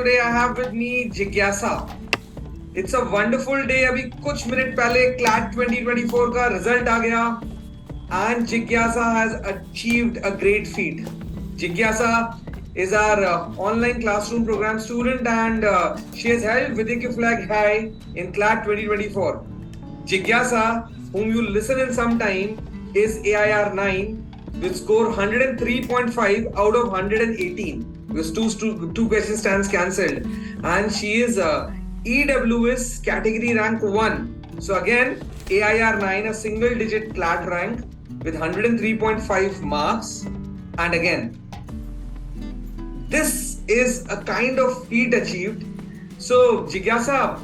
today I have with me Jigyasa. It's a wonderful day. अभी कुछ minute पहले CLAT 2024 का रिजल्ट आ गया and Jigyasa has achieved a great feat. Jigyasa is our online classroom program student and she has held Vidya Flag High in CLAT 2024. Jigyasa, whom you listen in some time, is AIR 9 with score 103.5 out of 118. Because two question stands cancelled, and she is EWS category rank 1. So again, AIR 9, a single digit CLAT rank with 103.5 marks. And again, this is a kind of feat achieved. So Jigyasa,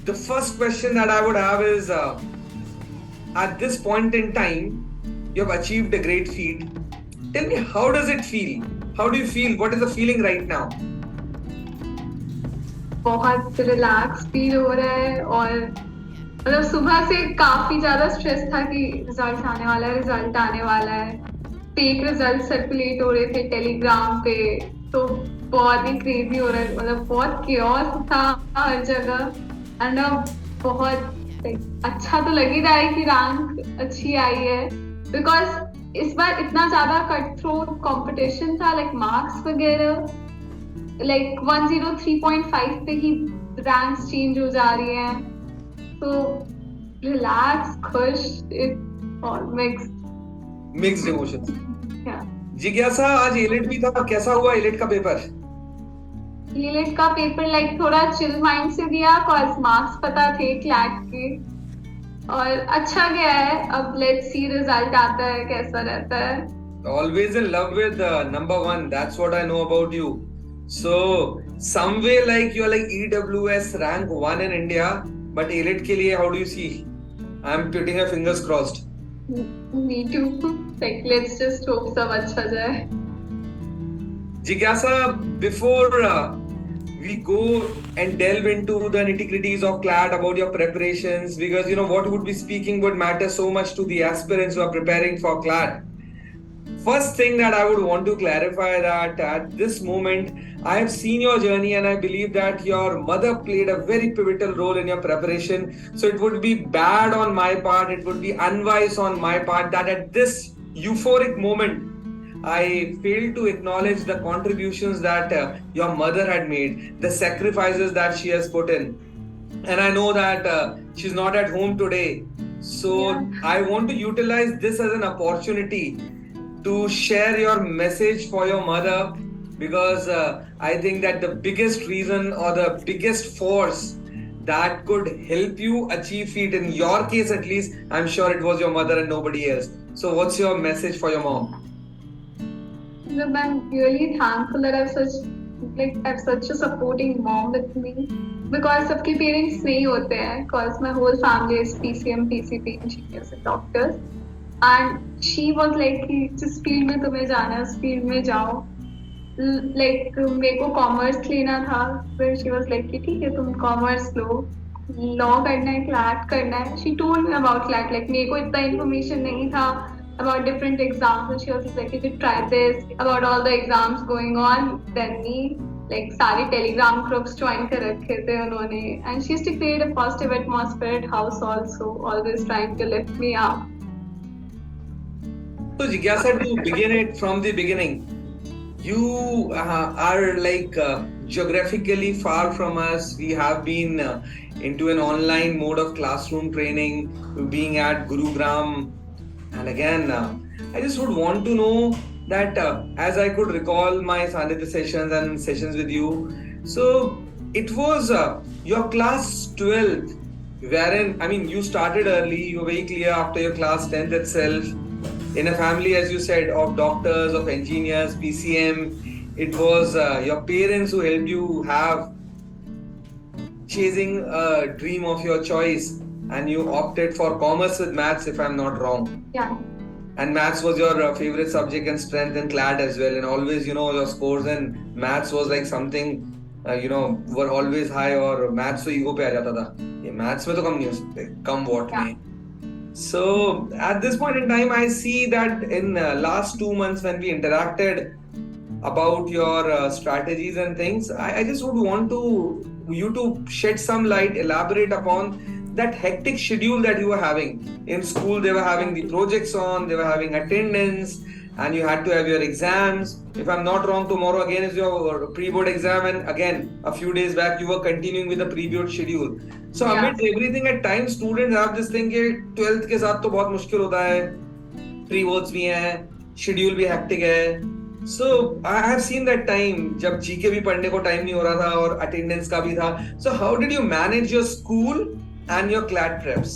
the first question that I would have is, at this point in time, you have achieved a great feat. Tell me, how does it feel? How do you feel? What is the feeling right now? बहुत relax feel हो रहा है और मतलब सुबह से काफी ज्यादा स्ट्रेस था कि रिजल्ट आने वाला है फेक रिजल्ट सर्कुलेट हो रहे थे टेलीग्राम पे तो बहुत ही क्रेजी हो रहा है मतलब बहुत केओस था हर जगह एंड अब बहुत अच्छा तो लग ही रहा है कि रैंक अच्छी आई है बिकॉज इस बार इतना ज्यादा कट थ्रोट कंपटीशन था लाइक मार्क्स वगैरह लाइक 103.5 पे ही रैंक्स चेंज हो जा रही हैं तो रिलैक्स खुश और मिक्स्ड इमोशंस जिज्ञासा आज एलिट भी था कैसा हुआ एलिट का पेपर लाइक थोड़ा चिल माइंड से दिया कॉज मार्क्स पता थे क्लैट के और अच्छा गया है अब लेट्स सी रिजल्ट आता है कैसा रहता है always in love with number 1 that's what I know about you so some way like you're like EWS rank 1 in India but elite के लिए how do you see I'm putting my fingers crossed me too like let's just hope सब अच्छा जाए Jigyasa before we go and delve into the nitty-gritties of CLAT about your preparations because you know what would be speaking would matter so much to the aspirants who are preparing for CLAT. First thing that I would want to clarify that at this moment I have seen your journey and I believe that your mother played a very pivotal role in your preparation. So it would be bad on my part, it would be unwise on my part that at this euphoric moment I failed to acknowledge the contributions that your mother had made, the sacrifices that she has put in. And I know that she's not at home today. So yeah. I want to utilize this as an opportunity to share your message for your mother because I think that the biggest reason or the biggest force that could help you achieve feat in your case at least, I'm sure it was your mother and nobody else. So what's your message for your mom? I'm really thankful that I have such a supporting mom with me because सबके parents नहीं होते हैं because my whole family is PCM, PCP engineers and doctors and she was like कि जिस field में तुम्हें जाना है उस फील्ड में जाओ लाइक मेरे को कॉमर्स लेना था फिर शी वाज लाइक कि ठीक है तुम कॉमर्स लो लॉ करना है क्लैट करना है she told me about CLAT like मेरे को इतना इन्फॉर्मेशन नहीं था about different exams and she was like you could try this about all the exams going on then me like सारे telegram groups join कर रखे थे उन्होंने and she used to create a positive atmosphere at house also always trying to lift me up. So Jigyasa, to begin it from the beginning, you are like geographically far from us. We have been into an online mode of classroom training, being at Gurugram. And again, I just would want to know that as I could recall my Sandhya sessions and sessions with you, so it was your class 12 wherein, I mean, you started early, you were very clear after your class 10th itself. In a family, as you said, of doctors, of engineers, PCM, it was your parents who helped you have chasing a dream of your choice and you opted for commerce with maths if I'm not wrong. Yeah. And maths was your favorite subject and strength in CLAT as well and always, you know, your scores in maths was like something, you know, were always high or maths तो ego पे आ जाता था. ये maths में तो कम नहीं हो सकते, कम what में. So at this point in time, I see that in last 2 months when we interacted, about your strategies and things. I just would want you to shed some light, elaborate upon that hectic schedule that you were having. In school, they were having the projects on, they were having attendance, and you had to have your exams. If I'm not wrong, tomorrow again is your pre-board exam, and again, a few days back, you were continuing with the pre-board schedule. So Yeah. amidst everything, at times, students have this thing कि 12th के साथ तो बहुत मुश्किल होता है, pre-boards भी हैं, schedule भी hectic है. So I have seen that time जब GK भी पढ़ने को टाइम नहीं हो रहा था और attendance का भी था. So how did you manage your school and your CLAT preps?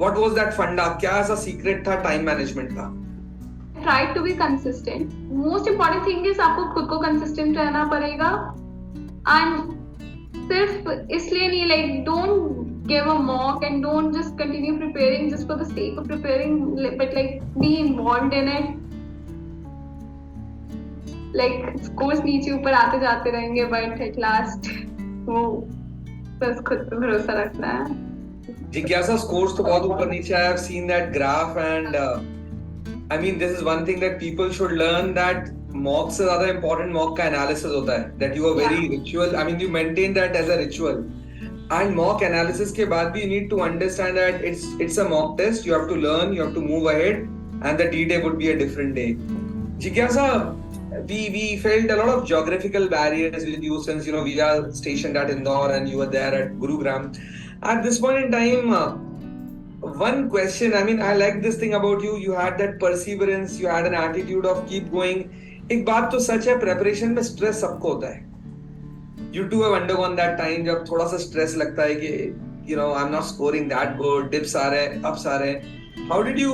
What was that funda? क्या ऐसा secret था time management का? Try to be consistent. Most important thing is आपको खुद को consistent रहना पड़ेगा. And सिर्फ इसलिए नहीं, like don't give a mock and don't just continue preparing just for the sake of preparing, but like be involved in it. Like scores नीचे ऊपर आते जाते रहेंगे, but at last वो बस खुद पे भरोसा रखना है. जिज्ञासा scores तो बहुत ऊपर नीचे. I have seen that graph and I mean this is one thing that people should learn, that mock से ज़्यादा important mock का analysis होता है. That you are very ritual. I mean you maintain that as a ritual. And mock analysis के बाद भी you need to understand that it's a mock test. You have to learn, you have to move ahead, and the D-day would be a different day. Jigyasa, we felt a lot of geographical barriers with you since we are stationed at Indore and you were there at Gurugram. At this point in time, one question, I mean I like this thing about you. You had that perseverance, you had an attitude of keep going. एक बात तो सच है, preparation में stress सबको होता है. You too have undergone that time जब थोड़ा सा stress लगता है कि I'm not scoring that good, dips आ रहे हैं, ups आ रहे हैं. How did you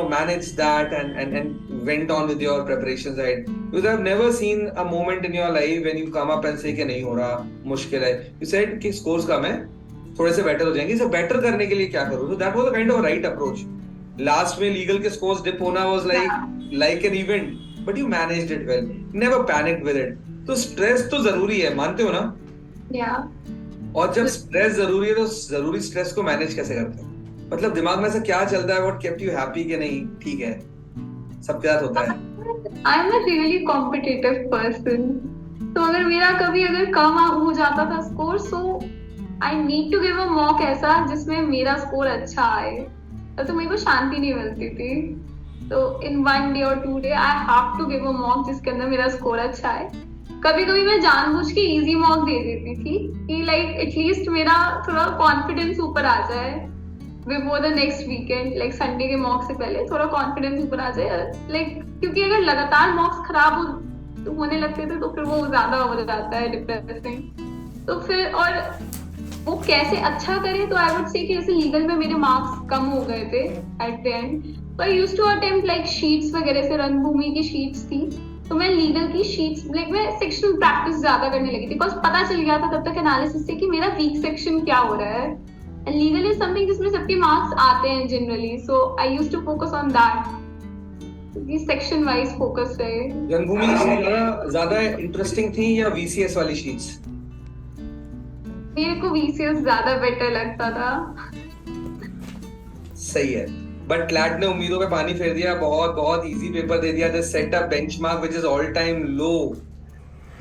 manage that and went on with your preparations ahead? Because I've never seen a moment in your life when you come up and say कि नहीं हो रहा, मुश्किल है. You said कि scores कम है, थोड़े से better हो जाएंगे. इसे better करने के लिए क्या करूँ? So that was a kind of a right approach. Last में legal के scores dip होना was like an event, but you managed it well. Never panicked with it. तो stress तो जरूरी है, मानते हो ना? Yeah. और जब stress जरूरी है तो जरूरी stress को manage कैसे करते हो? मतलब दिमाग में से क्या चलता है? What kept you happy कि नहीं ठीक है, सबके साथ होता है. I'm a really competitive person. तो अगर कम हो जाता था score, so I need to give a mock ऐसा जिसमें मेरा स्कोर अच्छा आए, तो मेरे को शांति नहीं मिलती थी. तो in 1 day or 2 day I have to give a mock जिसके अंदर मेरा स्कोर अच्छा आए. कभी मैं जानबूझ के इजी मॉक दे देती थी कि लाइक एटलीस्ट मेरा थोड़ा कॉन्फिडेंस ऊपर आ जाए before the next weekend, like Sunday के मॉक से पहले थोड़ा कॉन्फिडेंस ऊपर आ जाए. लाइक क्योंकि अगर लगातार मॉक्स खराब होने लगते थे तो फिर वो ज्यादा हो जाता है डिप्रेसिंग. तो फिर और वो कैसे अच्छा करे, तो आई वुड से कि जैसे लीगल में मेरे मार्क्स कम हो गए थे एट द एंड, तो I used to attempt like sheets वगैरह से. रणभूमि की शीट्स थी तो मैं लीगल की शीट्स लाइक मैं सेक्शन प्रैक्टिस ज्यादा करने लगी थी, बिकॉज पता चल गया था तब तक एनालिसिस से कि मेरा वीक सेक्शन क्या हो रहा है. एंड लीगल इज समथिंग जिसमें सबके मार्क्स आते हैं generally, so I used to focus on that. ये सेक्शन वाइज फोकस रहे. रणभूमि की शीट ज्यादा इंटरेस्टिंग थी या VCS वाली शीट्स? मेरे को VCS ज्यादा बेटर लगता था. सही है, बट क्लैट ने उम्मीदों पे पानी फेर दिया. बहुत इजी पेपर दे दिया. They set a benchmark which is all time low.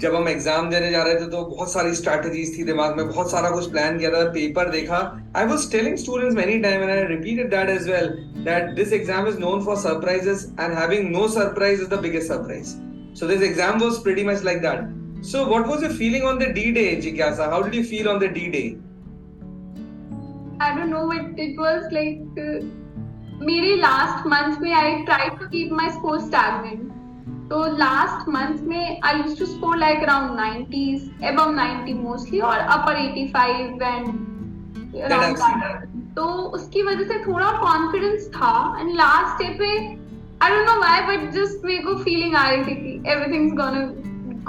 जब हम एग्जाम देने जा रहे थे तो बहुत सारी स्ट्रैटेजीज थी दिमाग में, बहुत सारा कुछ प्लान किया था. पेपर देखा. I was telling students many times and I repeated that as well, that this exam is known for surprises and having no surprise is the biggest surprise. So this exam was pretty much like that. So what was your feeling on the D-Day, Jigyasa? How did you feel on the D-Day? I don't know, but it was like मेरे last month में I try to keep my score stagnant. तो last month में I used to score like around 90s, above 90 mostly, और upper 85 and around that. तो उसकी वजह से थोड़ा कॉन्फिडेंस था. एंड लास्ट डे पे I don't know why but just मेरे को फीलिंग आ रही थी कि everything is gonna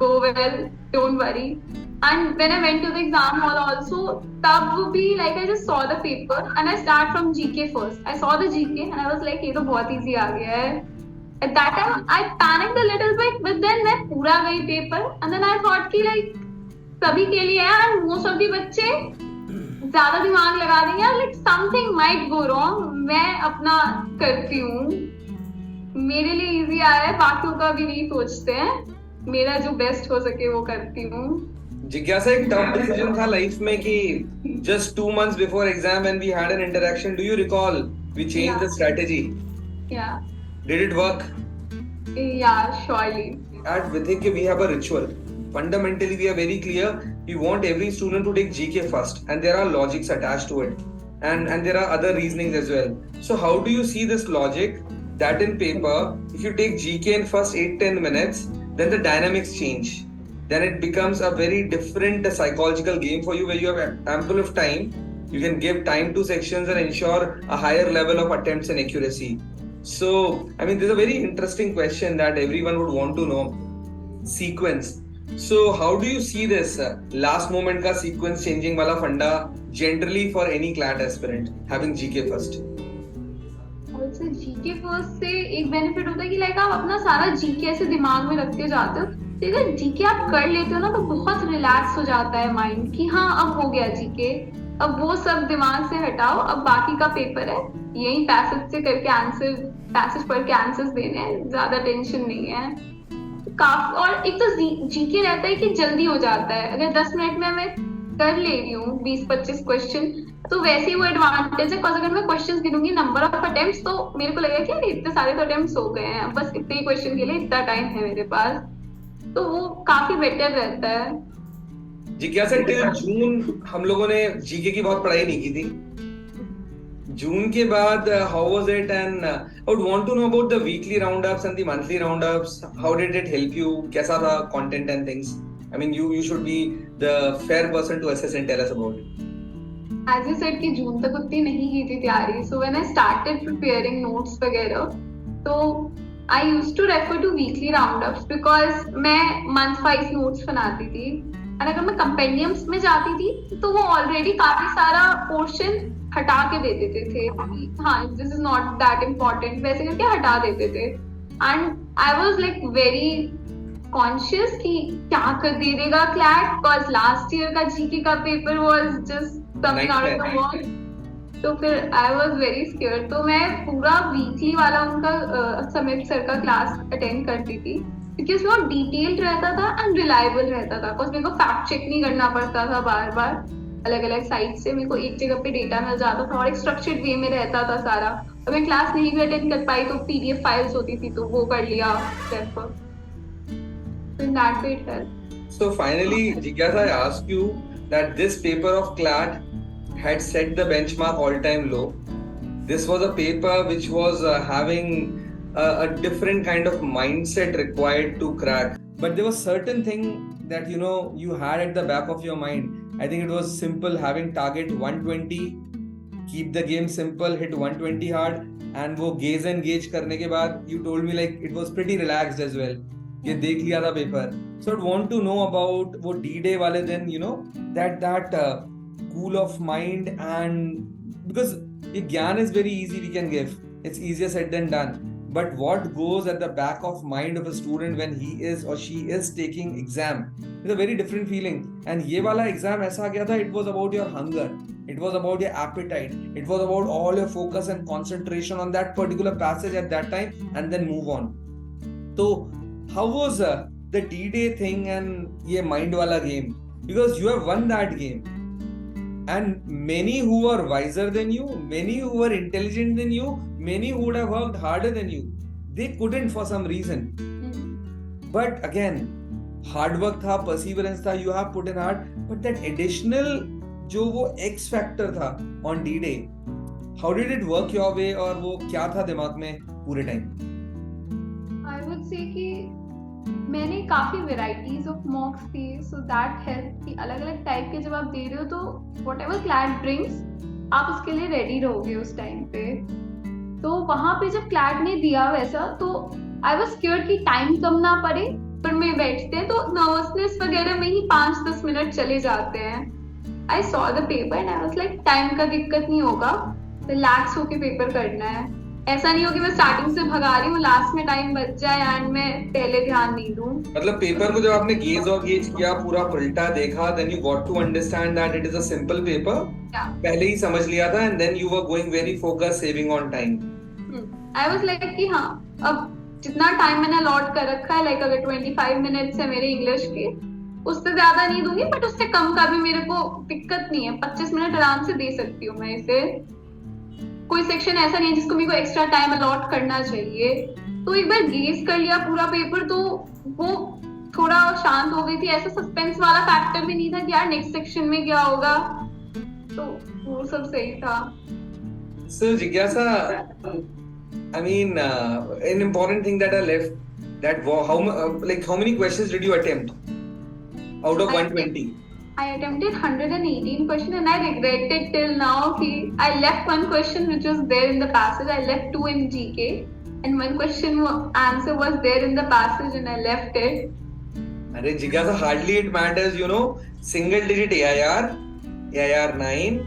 go well, don't worry. And when I went to the exam hall also, tab bhi like I just saw the paper and I start from GK first. I saw the GK and I was like, ये तो बहुत easy आ गया है. At that time I panicked a little bit, but then मैं पूरा गई paper and then I thought कि like सभी के लिए है and most of the बच्चे ज्यादा दिमाग लगा देंगे, like something might go wrong. मैं अपना करती हूँ, मेरे लिए easy आया है, बाकियों का भी नहीं सोचते हैं. मेरा जो बेस्ट हो सके वो करती हूँ. जिज्ञासा, एक टफ डिसीजन था लाइफ में कि just 2 months before exam when we had an interaction, do you recall we changed the strategy? Yeah. Did it work? Yeah, surely. At Vidhik we have a ritual. Fundamentally we are very clear. We want every student to take GK first, and there are logics attached to it, and there are other reasonings as well. So how do you see this logic that in paper, if you take GK in first 8-10 minutes, then the dynamics change, then it becomes a very different psychological game for you, where you have ample of time. You can give time to sections and ensure a higher level of attempts and accuracy. So I mean, this is a very interesting question that everyone would want to know. Sequence. So how do you see this last moment ka sequence changing wala funda generally for any CLAT aspirant having GK first? Also GK first से एक benefit होता है कि like आप अपना सारा GK ऐसे दिमाग में रखते जाते हो, तो अगर जीके आप कर लेते हो ना तो बहुत रिलैक्स हो जाता है माइंड कि हाँ अब हो गया जीके, अब वो सब दिमाग से हटाओ, अब बाकी का पेपर है, यही पैसेज से करके आंसर, पैसेज पढ़ के आंसर्स देने हैं, ज्यादा टेंशन नहीं है काफी. और एक तो जीके रहता है कि जल्दी हो जाता है, अगर 10 मिनट में मैं कर ले रही हूँ 20-25 क्वेश्चन तो वैसे ही वो एडवांटेज है. अगर मैं क्वेश्चंस गिनूंगी नंबर ऑफ अटेम्प्ट्स तो मेरे को लगेगा कि अरे इतने सारे तो अटेम्प्ट्स हो गए हैं, बस इतने ही क्वेश्चन के लिए इतना टाइम है मेरे पास, तो वो काफी बेटर रहता है. जिज्ञासा, टिल जून हम लोगों ने जीके की बहुत पढ़ाई नहीं की थी. जून के बाद how was it, and I would want to know about the weekly round ups and the monthly round ups. How did it help you? कैसा था content and things? I mean, you should be the fair person to assess and tell us about it. As you said कि जून तक उतनी नहीं की थी तैयारी, so when I started preparing notes वगैरह, तो I used to refer to weekly roundups because मैं month wise notes बनाती थी, और अगर मैं compendiums में जाती थी तो वो already काफी सारा portion हटा के दे देते थे कि हाँ this is not that important, वैसे करके हटा देते थे. And I was like very conscious कि क्या कर दे देगा क्लैट, बिकॉज लास्ट ईयर का जीके का paper was just coming out of the world. तो फिर आई वाज वेरी स्केयर्ड, तो मैं पूरा वीकली वाला उनका समित सर का क्लास अटेंड करती थी क्योंकि उसमें वो डिटेल्ड रहता था एंड रिलायबल रहता था, बिकॉज मेरे को फैक्ट चेक नहीं करना पड़ता था बार बार अलग अलग साइट से, मेरे को एक जगह पे डेटा मिल जाता था और एक स्ट्रक्चर्ड वे में रहता था सारा. और मैं क्लास नहीं भी अटेंड कर पाई तो पीडीएफ फाइल्स होती थी तो वो कर लिया refer. In that way it helped. So finally, Jigyasa, I ask you that this paper of CLAT had set the benchmark all-time low. This was a paper which was having a different kind of mindset required to crack. But there was certain thing that you had at the back of your mind. I think it was simple, having target 120, keep the game simple, hit 120 hard, and वो gaze and gauge करने के बाद you told me like it was pretty relaxed as well. ये देख लिया था paper. So I want to know about वो D-Day वाले दिन, that cool of mind, and because ये ज्ञान is very easy we can give, it's easier said than done, but what goes at the back of mind of a student when he is or she is taking exam is a very different feeling. And ये वाला exam ऐसा गया था, it was about your hunger, it was about your appetite, it was about all your focus and concentration on that particular passage at that time, and then move on. So how was the D-Day thing and ये mind वाला game? Because you have won that game, and many who are wiser than you, many who were intelligent than you, many who would have worked harder than you, they couldn't for some reason. But again, hard work था, perseverance था, you have put in hard, but that additional जो वो X factor था on D-Day, how did it work your way, और वो क्या था दिमाग में पूरे टाइम? I would say कि मैंने काफी वेराइटीज ऑफ मॉक्स दिए, सो दैट हेल्प कि अलग अलग टाइप के जब आप दे रहे हो तो व्हाटएवर क्लैट ब्रिंग्स आप उसके लिए रेडी रहोगे उस टाइम पे. तो वहां पे जब क्लैट ने दिया वैसा तो आई वाज स्क्योर्ड कि टाइम कम ना पड़े, पर में बैठते हैं तो नर्वसनेस वगैरह में ही 5-10 मिनट चले जाते हैं. I saw the paper and I was like time का दिक्कत नहीं होगा, रिलैक्स होके पेपर करना है. ऐसा नहीं हो कि मैं स्टार्टिंग से भगा रही हूँ, लास्ट में टाइम बच जाए एंड मैं पहले ध्यान नहीं दूं. मतलब पेपर को जब आपने गेज और गेज किया, पूरा पलटा देखा, then you got to understand that it is a simple paper. पहले ही समझ लिया था, and then you were going very focused, saving on time. I was like कि हाँ अब जितना टाइम मैंने अलॉट कर रखा है, लाइक अगर 25 मिनट्स है मेरे इंग्लिश के, उससे ज्यादा नहीं दूंगी, बट उससे कम का भी मेरे को दिक्कत नहीं है, 25 मिनट आराम से दे सकती हूँ मैं इसे। कोई सेक्शन ऐसा नहीं है जिसको मेरे को एक्स्ट्रा टाइम अलॉट करना चाहिए। तो एक बार गेस कर लिया पूरा पेपर, तो वो थोड़ा शांत हो गई थी। ऐसा सस्पेंस वाला फैक्टर भी नहीं था कि यार नेक्स्ट सेक्शन में क्या होगा, तो वो सब सही था। So Jigyasa, I mean, an important thing that I left, that how many questions did you attempt out of 120? I attempted 118 questions and I regret it till now. Ki I left one question which was there in the passage. I left two in GK, and one question answer was there in the passage and I left it. अरे जिज्ञासा, hardly it matters, single digit AIR, AIR 9,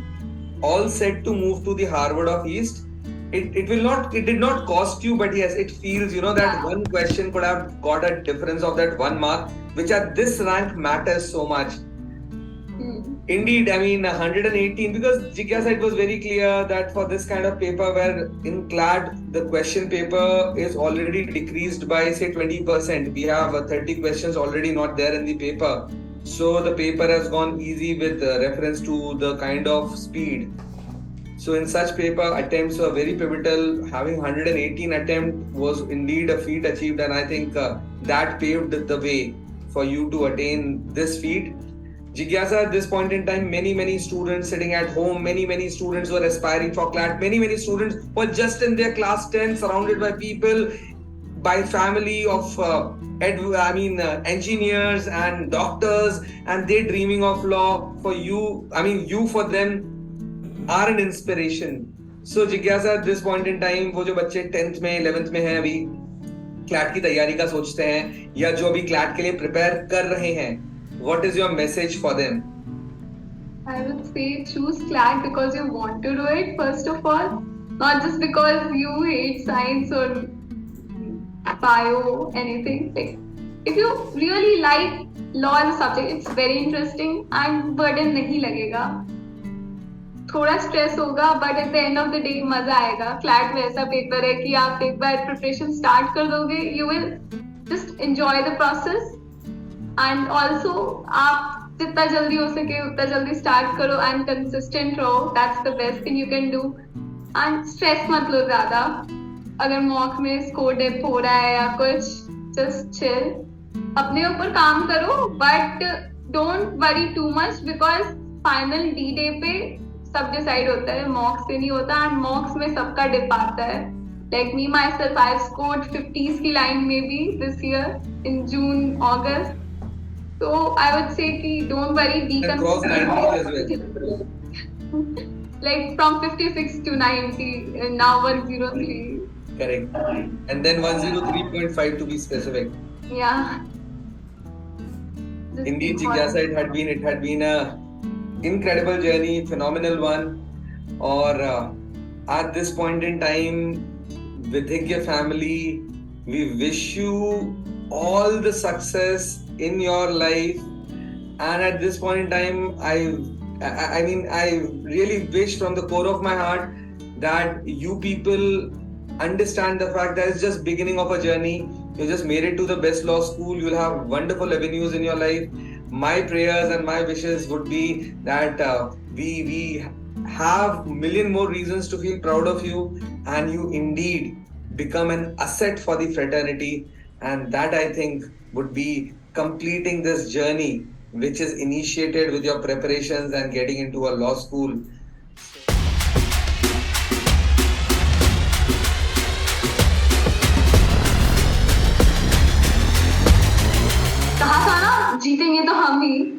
all set to move to the Harvard of East. It did not cost you, but yes, it feels, that one question could have got a difference of that 1 mark, which at this rank matters so much. Indeed, I mean 118, because Jigyasa, it was very clear that for this kind of paper where in CLAD the question paper is already decreased by say 20%, we have 30 questions already not there in the paper. So the paper has gone easy with reference to the kind of speed. So in such paper, attempts were very pivotal. Having 118 attempt was indeed a feat achieved, and I think that paved the way for you to attain this feat. Jigyasa, at this point in time, many students sitting at home, many students were aspiring for CLAT, many students were just in their class 10, surrounded by people, by family of engineers and doctors, and they dreaming of law. For you, you for them are an inspiration. So Jigyasa, at this point in time, वो जो बच्चे 10th में 11th में हैं अभी, CLAT की तैयारी का सोचते हैं, या जो अभी CLAT के लिए प्रिपेयर कर रहे हैं, what is your message for them? I would say choose CLAT because you want to do it, first of all, not just because you hate science or bio, anything. Like, if you really like law as a subject, it's very interesting and burden नहीं लगेगा. थोड़ा stress होगा, but at the end of the day मजा आएगा. CLAT में ऐसा paper है कि आप एक बार प्रिपरेशन स्टार्ट कर दोगे, you will just enjoy the process. And also आप जितना जल्दी हो सके उतना जल्दी स्टार्ट करो एंड कंसिस्टेंट रहो. That's the best thing you can do. And stress मत लो ज्यादा. अगर मॉक में स्कोर डिप हो रहा है या कुछ, जस्ट चिल, अपने ऊपर काम करो, but don't worry too much, because final D day पे सब डिसाइड होता है, मॉक्स से नहीं होता. एंड मॉक्स में सबका डिप आता है. Like me my self, I scored 50s की लाइन में भी this year in June August. So I would say कि don't worry, be consistent. Like from 56 to 90, and now 103. Correct. And then 103.5 to be specific. Yeah. Indeed, Jigyasa, it had been a incredible journey, phenomenal one. Or at this point in time, Vidhigya family, we wish you all the success in your life. And at this point in time, I really wish from the core of my heart that you people understand the fact that it's just beginning of a journey. You just made it to the best law school. You'll have wonderful avenues in your life. My prayers and my wishes would be that we have million more reasons to feel proud of you, and you indeed become an asset for the fraternity. And that, I think, would be completing this journey which is initiated with your preparations and getting into a law school.